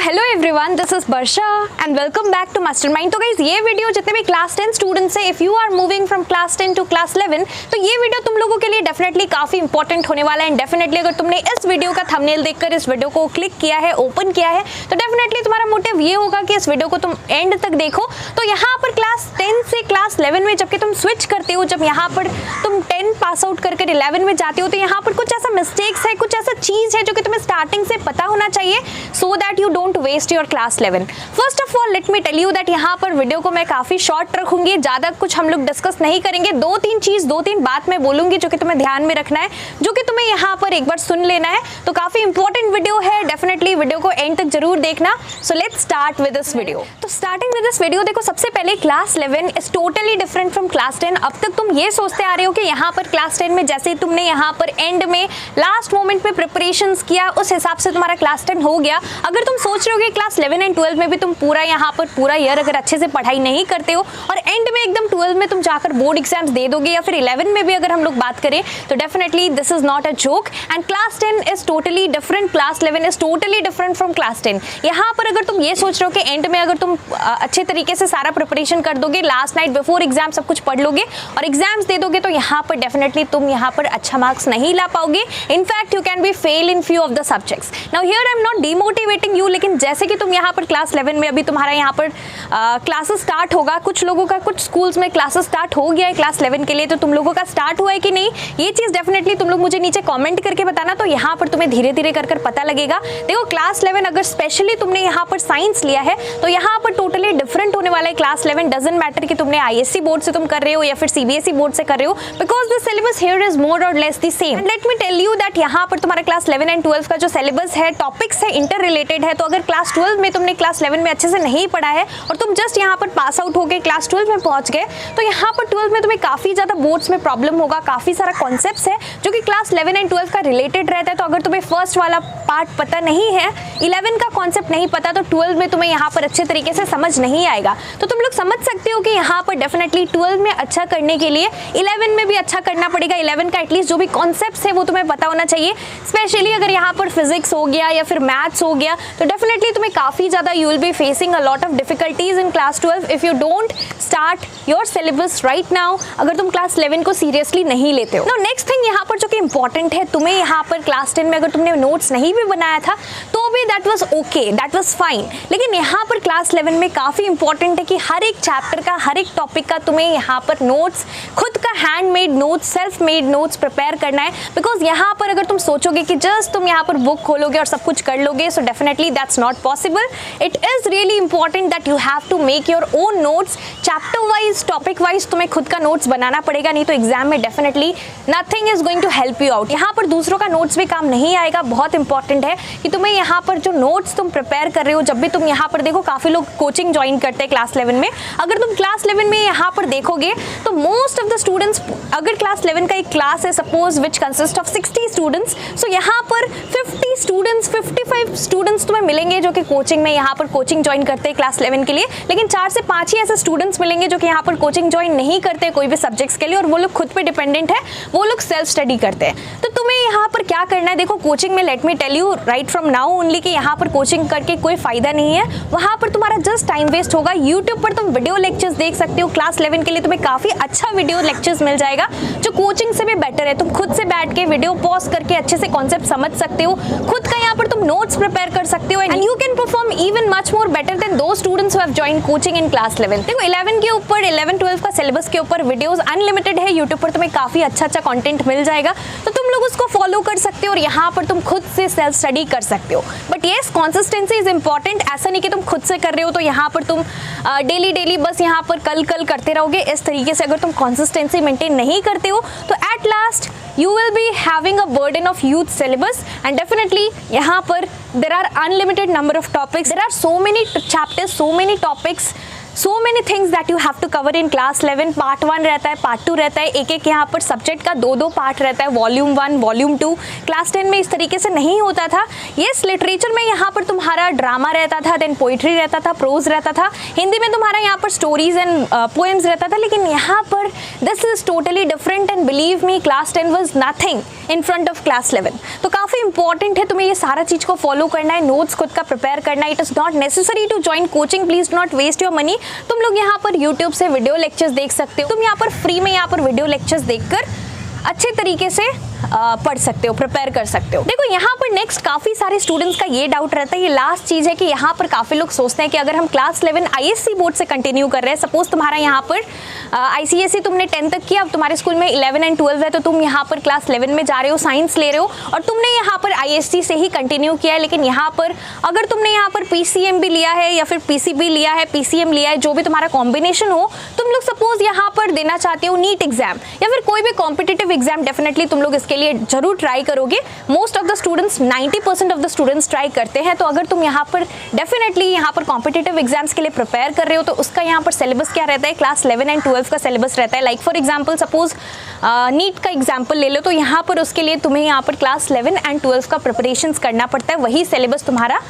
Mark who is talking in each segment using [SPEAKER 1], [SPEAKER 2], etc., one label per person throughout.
[SPEAKER 1] Hello everyone, this is Varsha and welcome back to Mastermind. तो guys ये video जितने भी क्लास 10 स्टूडेंट्स हैं, if you are moving from class 10 to class 11, तो ये वीडियो तुम लोगों के लिए डेफिनेटली काफी इंपॉर्टेंट होने वाला है। एंड डेफिनेटली अगर तुमने इस वीडियो का थंबनेल देखकर इस वीडियो को क्लिक किया है, ओपन किया है, तो डेफिनेटली तुम्हारा मोटिव ये होगा कि इस वीडियो को तुम एंड तक देखो। तो यहाँ पर क्लास 10 से क्लास 11 में जबकि तुम स्विच करते हो, जब यहाँ पर तुम 10 पास आउट करके 11 में जाते हो, तो यहाँ पर कुछ ऐसा मिस्टेक्स है, कुछ ऐसा चीज है जो कि तुम्हें स्टार्टिंग से पता होना चाहिए, so that you don't waste your class 11। First of all let me tell you that यहाँ पर वीडियो को मैं काफी शॉर्ट रखूंगी, ज्यादा कुछ हम लोग डिस्कस नहीं करेंगे। दो तीन बात मैं बोलूंगी जो कि तुम्हें ध्यान में रखना है, जो कि तुम्हें यहाँ पर एक बार सुन लेना है। तो काफी इंपॉर्टेंट वीडियो है, डेफिनेटली वीडियो को एंड तक जरूर देखना। So let's start with this video. तो स्टार्टिंग विद दिस वीडियो, देखो सबसे पहले class 11 is totally different from class 10। अब तक तुम ये सोचते आ रहे हो कि यहाँ पर क्लास 10 में जैसे तुमने यहाँ पर एंड में लास्ट मोमेंट पे प्रिपरेशंस किया, उस हिसाब से तुम्हारा क्लास 10 हो गया। अगर तुम सोच रहे हो कि क्लास 11 एंड 12 में भी तुम पूरा यहाँ पर पूरा ईयर अगर अच्छे से पढ़ाई नहीं करते हो और एंड में एकदम 12 में तुम जाकर बोर्ड एग्जाम्स दे दोगे, या फिर 11 में भी अगर हम लोग बात करें, तो definitely this is not a joke. And class 10 is totally different, class 11 is totally different from class 10। यहाँ पर अगर तुम ये सोच रहे हो कि एंड में अगर तुम अच्छे तरीके से सारा प्रिपरेशन कर दोगे, लास्ट नाइट बिफोर एग्जाम सब कुछ पढ़ लोगे और एग्जाम्स दे दोगे, तो यहाँ पर डेफिनेटली तुम यहाँ पर अच्छा मार्क्स नहीं ला पाओगे। In fact you can be fail in few of the subjects. Now here I am not demotivating you, लेकिन जैसे कि तुम यहाँ पर क्लास 11 में अभी तुम्हारा यहाँ पर क्लासेस स्टार्ट होगा, कुछ लोगों का कुछ स्कूल्स में क्लासेस स्टार्ट हो गया है क्लास 11 के लिए, तो तुम लोगों का स्टार्ट हुआ है कि नहीं, ये चीज़ डेफिनेटली तुम लोग मुझे नीचे कमेंट करके बताना। तो यहाँ पर तुम्हें धीरे धीरे कर पता लगेगा। देखो क्लास 11 अगर स्पेशली तुमने यहाँ पर साइंस लिया है, तो यहाँ पर टोटली डिफरेंट होने वाला है। क्लास 11 डजंट मैटर कि तुमने ISC बोर्ड से तुम कर रहे हो या फिर CBSE बोर्ड से कर रहे हो, because the syllabus here is more और less the same. And let me tell you that यहाँ पर तुम्हारा क्लास 11 एंड 12 का जो सिलेबस है, टॉपिक्स है, इंटर रिलेटेड है। तो अगर क्लास 12 में तुमने क्लास 11 में अच्छे से नहीं पढ़ा है और तुम जस्ट यहाँ पर पास आउट हो गए, क्लास 12 में पहुंच गए, तो यहाँ पर 12 में तुम्हें काफी ज्यादा बोर्ड्स में प्रॉब्लम होगा। काफी सारा कॉन्सेप्ट्स है जो कि क्लास 11 एंड 12 का रिलेटेड रहता है। तो अगर तुम्हें फर्स्ट वाला पार्ट पता नहीं है, 11 का कॉन्सेप्ट नहीं पता, तो 12 में तुम्हें यहाँ पर अच्छे तरीके से समझ नहीं आएगा। तो तुम लोग समझ सकते हो कि यहाँ पर डेफिनेटली 12 में अच्छा करने के लिए 11 में भी अच्छा करना पड़ेगा। 11 का एटलीस्ट जो भी कॉन्सेप्ट्स है वो तुम्हें पता होना चाहिए। स्पेशली अगर यहाँ पर फिजिक्स हो गया या फिर मैथ्स हो गया, तो डेफिनेटली तुम्हें काफी ज्यादा you will be facing a lot of difficulties in class 12 if you don't start your syllabus right now, अगर तुम क्लास 11 को सीरियसली नहीं लेते हो। नेक्स्ट थिंग यहाँ पर जो कि इंपॉर्टेंट है, तुम्हें यहाँ पर क्लास 10 में अगर तुमने नोट्स नहीं भी बनाया था तो भी that was okay, that was fine. लेकिन यहाँ पर क्लास 11 में काफी इंपॉर्टेंट है कि हर एक चैप्टर का, हर एक टॉपिक का तुम्हें यहाँ पर नोट्स, खुद का handmade notes, self made notes prepare करना है। बिकॉज यहाँ पर अगर तुम सोचोगे कि जस्ट तुम यहाँ पर बुक खोलोगे और सब कुछ कर लोगे, so definitely that's not possible. It is really important that you have to make your own notes, chapter wise, topic wise तुम्हें खुद का नोट्स बनाना पड़ेगा, नहीं तो एग्जाम में definitely nothing is going to help you out. यहाँ पर दूसरों का नोट्स भी काम नहीं आएगा। बहुत इंपॉर्टेंट है कि तुम्हें यहाँ पर जो नोट्स तुम प्रिपेयर कर रहे हो, जब भी तुम यहाँ पर देखो, काफी लोग कोचिंग ज्वाइन करते हैं क्लास 11 में। अगर तुम क्लास 11 में यहाँ पर देखोगे तो मोस्ट ऑफ द स्टूडेंट्स, अगर क्लास 11 का एक क्लास है suppose which consist of 60 students, so यहाँ पर 50 स्टूडेंट्स, 55 स्टूडेंट्स तुम्हें मिलेंगे जो कि कोचिंग में यहाँ पर कोचिंग ज्वाइन करते हैं क्लास 11 के लिए। लेकिन 4 से 5 ही ऐसे स्टूडेंट्स मिलेंगे जो कि यहाँ पर कोचिंग ज्वाइन नहीं करते कोई भी सब्जेक्ट्स के लिए, और वो लोग खुद पे डिपेंडेंट है, वो लोग सेल्फ स्टडी करते हैं। तो तुम्हें यहाँ पर क्या करना है, देखो कोचिंग में let me tell you right from now only कि यहाँ पर कोचिंग करके कोई फायदा नहीं है। वहाँ पर तुम्हारा जस्ट टाइम वेस्ट होगा। यूट्यूब पर तुम वीडियो लेक्चर्स देख सकते हो। क्लास 11 के लिए तुम्हें काफी अच्छा वीडियो लेक्चर्स मिल जाएगा जो कोचिंग से भी बेटर है। तुम खुद से बैठ के वीडियो पॉज करके अच्छे से कॉन्सेप्ट समझ सकते हो, खुद का यहाँ पर तुम नोट्स प्रिपेयर कर सकते हो, and you can perform even much more better than those students who have joined coaching in class 11। देखो 11 के ऊपर, 11-12 का सिलेबस के ऊपर वीडियोस अनलिमिटेड है। यूट्यूब पर तुम्हें काफी अच्छा कंटेंट मिल जाएगा, तो तुम लोग उसको फॉलो कर सकते हो और यहाँ पर तुम खुद से सेल्फ स्टडी कर सकते हो। But yes, consistency is important. ऐसा नहीं कि तुम खुद से कर रहे हो तो यहाँ पर तुम डेली बस यहाँ पर कल करते रहोगे। इस तरीके से अगर तुम कंसिस्टेंसी मेंटेन नहीं करते हो तो at last you will be having a burden of huge syllabus, and definitely यहाँ पर there are unlimited number of topics, there are so many chapters, so many topics so many things that you have to cover in class 11। Part 1 रहता है, part 2 रहता है, एक यहाँ पर subject का 2 पार्ट रहता है, वॉल्यूम 1 वॉल्यूम 2। क्लास 10 में इस तरीके से नहीं होता था। येस, लिटरेचर में यहाँ पर तुम्हारा ड्रामा रहता था, देन पोइट्री रहता था, प्रोज रहता था, हिंदी में तुम्हारा यहाँ पर स्टोरीज एंड पोएम्स रहता था। लेकिन यहाँ पर this is totally different and believe me class 10 was nothing in front of class 11। तो काफ़ी इंपॉर्टेंट है तुम्हें ये सारा चीज़ को फॉलो करना है, नोट्स खुद का प्रिपेयर करना है। It is not necessary to join coaching, please do not waste your money. तुम लोग यहाँ पर यूट्यूब से वीडियो लेक्चर्स देख सकते हो, तुम यहाँ पर फ्री में यहाँ पर वीडियो लेक्चर्स देखकर अच्छे तरीके से पढ़ सकते हो, प्रिपेयर कर सकते हो। देखो यहाँ पर नेक्स्ट काफ़ी सारे स्टूडेंट्स का ये डाउट रहता है, ये लास्ट चीज़ है कि यहाँ पर काफ़ी लोग सोचते हैं कि अगर हम क्लास 11 ISC बोर्ड से कंटिन्यू कर रहे हैं, सपोज तुम्हारा यहाँ पर ICSE तुमने 10 तक किया, अब तुम्हारे स्कूल में 11 एंड 12 है, तो तुम यहाँ पर क्लास 11 में जा रहे हो, साइंस ले रहे हो और तुमने यहाँ पर ISC से ही कंटिन्यू किया है। लेकिन यहाँ पर अगर तुमने यहाँ पर PCM भी लिया है या फिर PCB लिया है, PCM लिया है, जो भी तुम्हारा कॉम्बिनेशन हो, तुम लोग सपोज यहाँ पर देना चाहते हो नीट एग्जाम या फिर कोई भी कॉम्पिटिटिव एग्जाम, डेफिनेटली तुम लोग इसके लिए जरूर ट्राई करोगे। Most of the students 90% of the students try करते हैं। तो अगर तुम यहाँ पर डेफिनेटली यहाँ पर कॉम्पिटिटिव एग्जाम्स के लिए प्रिपेयर कर रहे हो, तो उसका यहाँ पर सिलेबस क्या रहता है, क्लास 11 एंड 12 का सिलेबस रहता है। Like for example suppose NEET का एग्जाम्पल ले लो, तो यहाँ पर उसके लिए तुम्हें यहाँ पर क्लास 11 एंड 12 का प्रिपरेशंस करना पड़ता है। वही सिलेबस तुम्हारा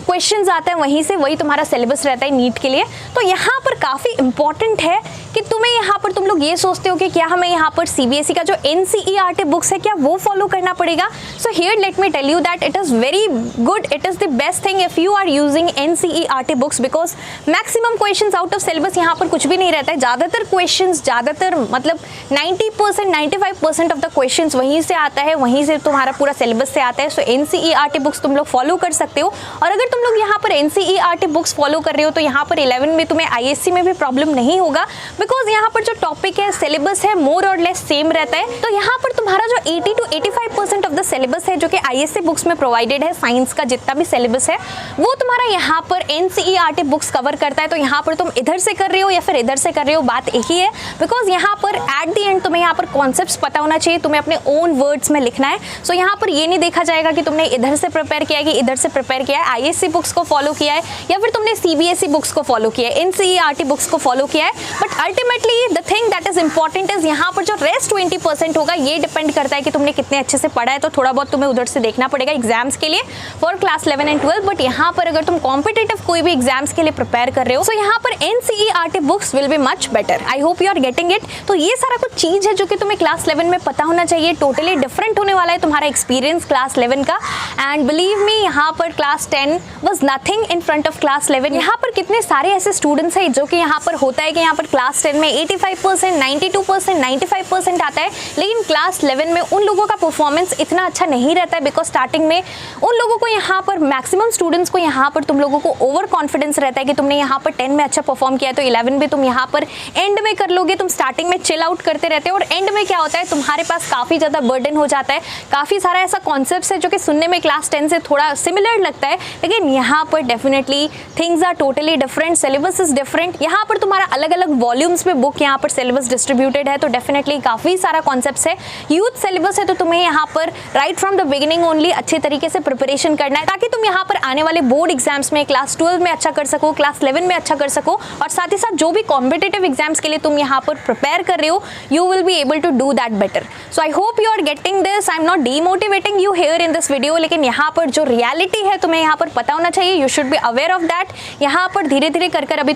[SPEAKER 1] क्वेश्चंस आता है वहीं से, वही तुम्हारा सिलेबस रहता है नीट के लिए। तो यहाँ पर काफ़ी इंपॉर्टेंट है कि तुम्हें यहाँ पर तुम लोग ये सोचते हो कि क्या हमें यहाँ पर CBSE का जो NCERT बुक्स है क्या वो फॉलो करना पड़ेगा। So here let me tell you that it is very good, it is the best thing if you are using NCERT books, because maximum questions out of syllabus यहाँ पर कुछ भी नहीं रहता है। ज़्यादातर क्वेश्चंस, ज़्यादातर मतलब 90% 95% ऑफ द क्वेश्चंस वहीं से आता है, वहीं से तुम्हारा पूरा सिलेबस से आता है। सो NCERT बुक्स तुम लोग फॉलो कर सकते हो। और अगर तुम लोग यहाँ पर NCERT बुक्स फॉलो कर रहे हो, तो यहाँ पर 11 में तुम्हें ISC में भी प्रॉब्लम नहीं होगा, बिकॉज यहाँ पर जो टॉपिक है, सिलेबस है, मोर और लेस सेम रहता है। तो यहाँ पर तुम्हारा जो 80 to 85% ऑफ द सिलेबस है जो कि ISC बुक्स में प्रोवाइडेड है, साइंस का जितना भी सिलेबस है वो तुम्हारा यहाँ पर NCERT बुक्स कवर करता है। तो यहाँ पर तुम इधर से कर रहे हो या फिर इधर से कर रहे हो, बात एक ही है, बिकॉज यहाँ पर एट द एंड तुम्हें यहाँ पर कॉन्सेप्ट्स पता होना चाहिए, तुम्हें अपने ओन वर्ड्स में लिखना है। सो यहाँ पर ये नहीं देखा जाएगा कि तुमने इधर से प्रिपेयर किया है कि इधर से प्रिपेयर किया है, ISC बुक्स को फॉलो किया है या फिर तुमने CBSE बुक्स को फॉलो किया है, NCERT बुक्स को फॉलो किया है। But ultimately the thing that is important is यहाँ पर जो रेस्ट 20% होगा, ये डिपेंड करता है कि तुमने कितने अच्छे से पढ़ा है। तो थोड़ा बहुत तुम्हें उधर से देखना पड़ेगा एग्जाम्स के लिए फॉर क्लास 11 एंड 12। बट यहाँ पर अगर तुम कॉम्पिटिटिव कोई भी एग्जाम्स के लिए प्रिपेयर कर रहे हो, तो यहाँ पर NCERT books will be much better. I hope you are getting it. तो ये सारा कुछ चीज़ है जो कि तुम्हें क्लास 11 में पता होना चाहिए। टोटली डिफरेंट होने वाला है तुम्हारा एक्सपीरियंस क्लास 11 का। एंड बिलीव मी, यहाँ पर class 10 was nothing in front of class 11। यहाँ पर कितने सारे ऐसे स्टूडेंट्स हैं जो कि यहाँ पर होता है कि यहाँ पर क्लास 10 में 85%, 92%, 95% आता है, लेकिन क्लास 11 में उन लोगों का परफॉर्मेंस इतना अच्छा नहीं रहता है, बिकॉज स्टार्टिंग में उन लोगों को यहाँ पर मैक्सिमम स्टूडेंट्स को यहाँ पर तुम लोगों को ओवर कॉन्फिडेंस रहता है कि तुमने यहाँ पर 10 में अच्छा परफॉर्म किया है तो 11 में तुम यहाँ पर एंड में कर लोगे। तुम स्टार्टिंग में चिल आउट करते रहते हो और एंड में क्या होता है, तुम्हारे पास काफ़ी ज़्यादा बर्डन हो जाता है। काफ़ी सारा ऐसा कॉन्सेप्ट है जो कि सुनने में क्लास 10 से थोड़ा सिमिलर लगता है, लेकिन यहाँ पर definitely things are totally different, syllabus is different. यहाँ पर तुम्हारा अलग अलग वॉल्यूम्स में बुक यहाँ पर सिलेबस डिस्ट्रीब्यूटेड है, तो डेफिनेटली काफ़ी सारा कॉन्सेप्ट्स है। यूथ सिलेबस है, तो तुम्हें यहाँ पर right from the beginning only अच्छे तरीके से प्रिपरेशन करना है, ताकि तुम यहाँ पर आने वाले बोर्ड एग्जाम्स में क्लास 12 में अच्छा कर सको, क्लास 11 में अच्छा कर सको, और साथ ही साथ जो भी कॉम्पिटिटिव एग्जाम्स के लिए तुम यहाँ पर प्रिपेयर कर रहे हो, you will be able to do that better. So I hope you are getting this. I am not demotivating you here in this video, लेकिन यहाँ पर जो रियलिटी है तुम्हें यहाँ पर पता होना चाहिए। You should be aware of that. यहाँ पर धीरे धीरे कर अभी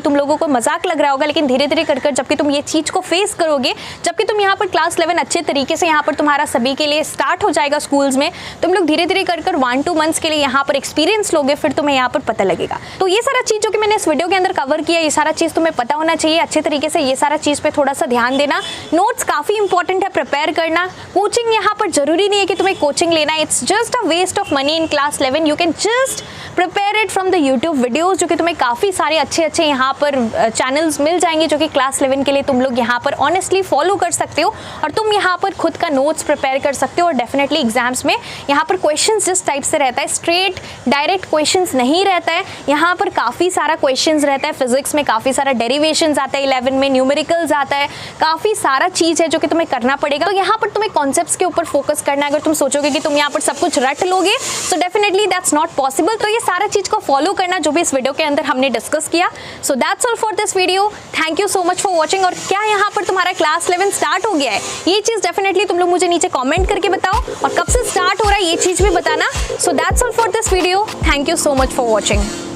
[SPEAKER 1] तुम लोगों को मजाक लग रहा होगा, लेकिन धीरे धीरे कर जबकि तुम ये चीज को फेस करोगे, जबकि तुम यहाँ पर क्लास 11 अच्छे तरीके से यहाँ पर तुम्हारा सभी के लिए स्टार्ट हो जाएगा स्कूल्स में, तुम लोग धीरे धीरे कर 1-2 मंथ्स के लिए यहाँ पर एक्सपीरियंस लोगे, फिर तुम्हें यहाँ पर पता लगेगा। तो ये सारा चीज जो कि मैंने इस वीडियो के अंदर कवर किया, ये सारा चीज तुम्हें पता होना चाहिए अच्छे तरीके से। ये सारा चीज पे थोड़ा सा ध्यान देना। नोट्स काफी इंपॉर्टेंट है, प्रिपेयर करना। कोचिंग यहाँ पर जरूरी नहीं है कि तुम्हें कोचिंग लेना है, it's just a waste of money in class 11। You can just prepare it from the YouTube videos, जो कि तुम्हें काफी सारे अच्छे यहाँ पर चैनल्स मिल जाए जाएंगे जो कि क्लास 11 के लिए तुम लोग यहाँ पर ऑनेस्टली फॉलो कर सकते हो और तुम यहाँ पर खुद का नोट्स प्रिपेयर कर सकते हो। और डेफिनेटली एग्जाम्स में यहाँ पर क्वेश्चंस जिस टाइप से रहता है, स्ट्रेट डायरेक्ट क्वेश्चंस नहीं रहता है, यहाँ पर काफ़ी सारा क्वेश्चंस रहता है। फिजिक्स में काफ़ी सारा डेरिवेशंस आता है, 11 में न्यूमेरिकल्स आता है, काफ़ी सारा चीज़ है जो कि तुम्हें करना पड़ेगा। तो यहाँ पर तुम्हें कॉन्सेप्ट्स के ऊपर फोकस करना है। अगर तुम सोचोगे कि तुम यहाँ पर सब कुछ रट लोगे तो डेफिनेटली दैट्स नॉट पॉसिबल। तो ये सारा चीज़ को फॉलो करना जो भी इस वीडियो के अंदर हमने डिस्कस किया। So that's all for this video. Thank you so much for watching. और क्या यहाँ पर तुम्हारा क्लास 11 स्टार्ट हो गया है, ये चीज़ डेफिनेटली तुम लोग मुझे नीचे कॉमेंट करके बताओ, और कब से स्टार्ट हो रहा है ये चीज़ भी बताना। So that's all for this video. Thank you so much for watching.